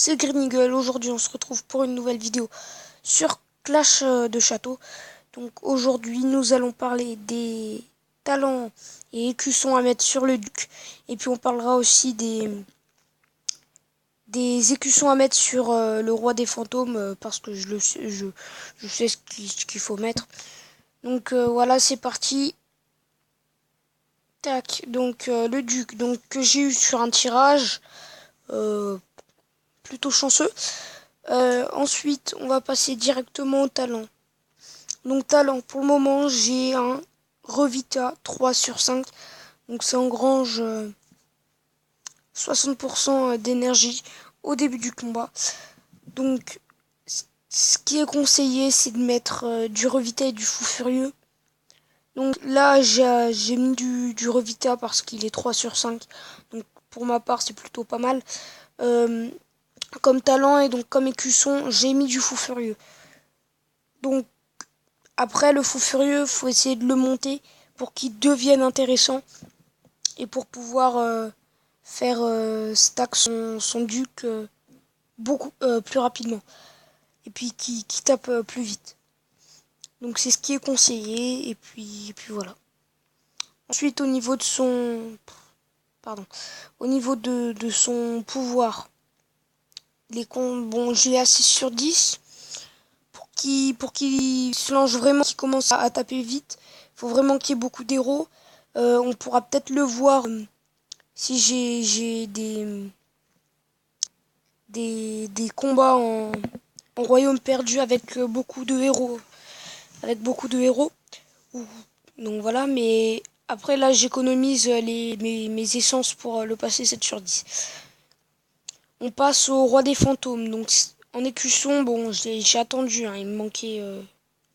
C'est Green Eagle. Aujourd'hui, on se retrouve pour une nouvelle vidéo sur Clash de Château. Donc aujourd'hui, nous allons parler des talents et écussons à mettre sur le duc. Et puis on parlera aussi des écussons à mettre sur le roi des fantômes parce que je sais ce qu'il faut mettre. Donc voilà, c'est parti. Tac, donc le duc que j'ai eu sur un tirage plutôt chanceux. Ensuite, on va passer directement au talent. Donc talent, pour le moment, j'ai un Revita 3 sur 5. Donc ça engrange 60% d'énergie au début du combat. Donc ce qui est conseillé, c'est de mettre du Revita et du Fou Furieux. Donc là, j'ai mis du Revita parce qu'il est 3 sur 5. Donc pour ma part, c'est plutôt pas mal. Comme talent et donc comme écusson, j'ai mis du Fou Furieux. Donc après, le Fou Furieux, faut essayer de le monter pour qu'il devienne intéressant et pour pouvoir faire stack son duc beaucoup plus rapidement et puis qui tape plus vite. Donc c'est ce qui est conseillé et puis voilà. Ensuite, au niveau de son son pouvoir, bon, je l'ai à 6 sur 10. Pour qu'il se lance vraiment, qu'il commence à taper vite, il faut vraiment qu'il y ait beaucoup d'héros. On pourra peut-être le voir si j'ai des combats en royaume perdu avec beaucoup de héros. Donc voilà, mais après là j'économise mes essences pour le passer 7 sur 10. On passe au roi des fantômes. Donc en écusson, bon, j'ai attendu, hein, il me manquait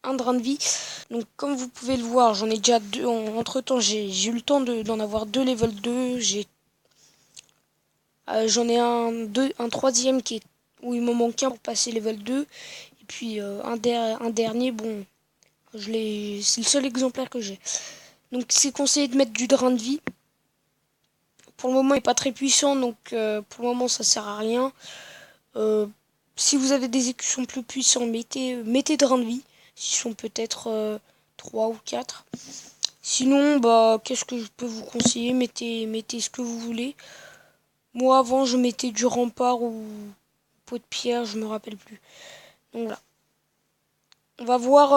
un drain de vie. Donc comme vous pouvez le voir, j'en ai déjà deux. Entre temps, j'ai eu le temps d'en avoir deux level 2. J'en ai un troisième où il m'en manque un pour passer level 2. Et puis un dernier, bon, c'est le seul exemplaire que j'ai. Donc c'est conseillé de mettre du drain de vie. Pour le moment, il n'est pas très puissant, donc pour le moment, ça sert à rien. Si vous avez des écussons plus puissants, mettez drain de vie. S'ils sont peut-être 3 ou 4. Sinon, bah, qu'est-ce que je peux vous conseiller? Mettez ce que vous voulez. Moi, avant, je mettais du rempart ou pot de pierre, je me rappelle plus. Donc voilà. On va voir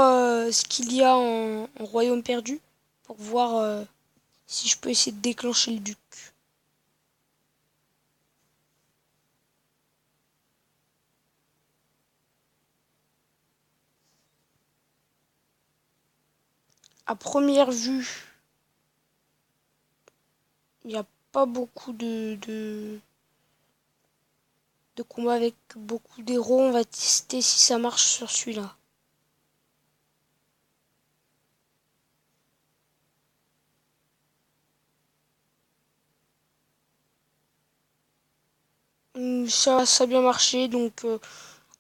ce qu'il y a en royaume perdu pour voir si je peux essayer de déclencher le duc. À première vue, il n'y a pas beaucoup de combats avec beaucoup d'héros. On va tester si ça marche sur celui-là. Ça a bien marché, donc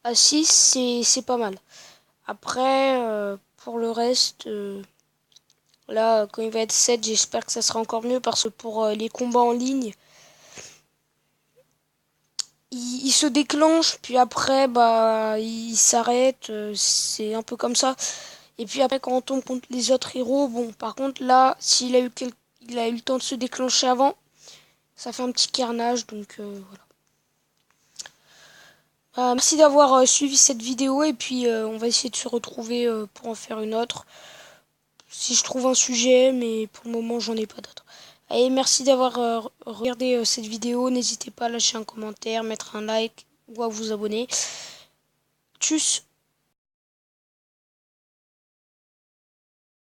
à 6, c'est pas mal. Après, pour le reste, là, quand il va être 7, j'espère que ça sera encore mieux parce que pour les combats en ligne, il se déclenche, puis après, bah, il s'arrête. C'est un peu comme ça. Et puis après, quand on tombe contre les autres héros, bon, par contre, là, s'il a eu il a eu le temps de se déclencher avant, ça fait un petit carnage, donc voilà. Merci d'avoir suivi cette vidéo et puis on va essayer de se retrouver pour en faire une autre. Si je trouve un sujet, mais pour le moment j'en ai pas d'autres. Allez, merci d'avoir regardé cette vidéo. N'hésitez pas à lâcher un commentaire, mettre un like ou à vous abonner. Tchuss!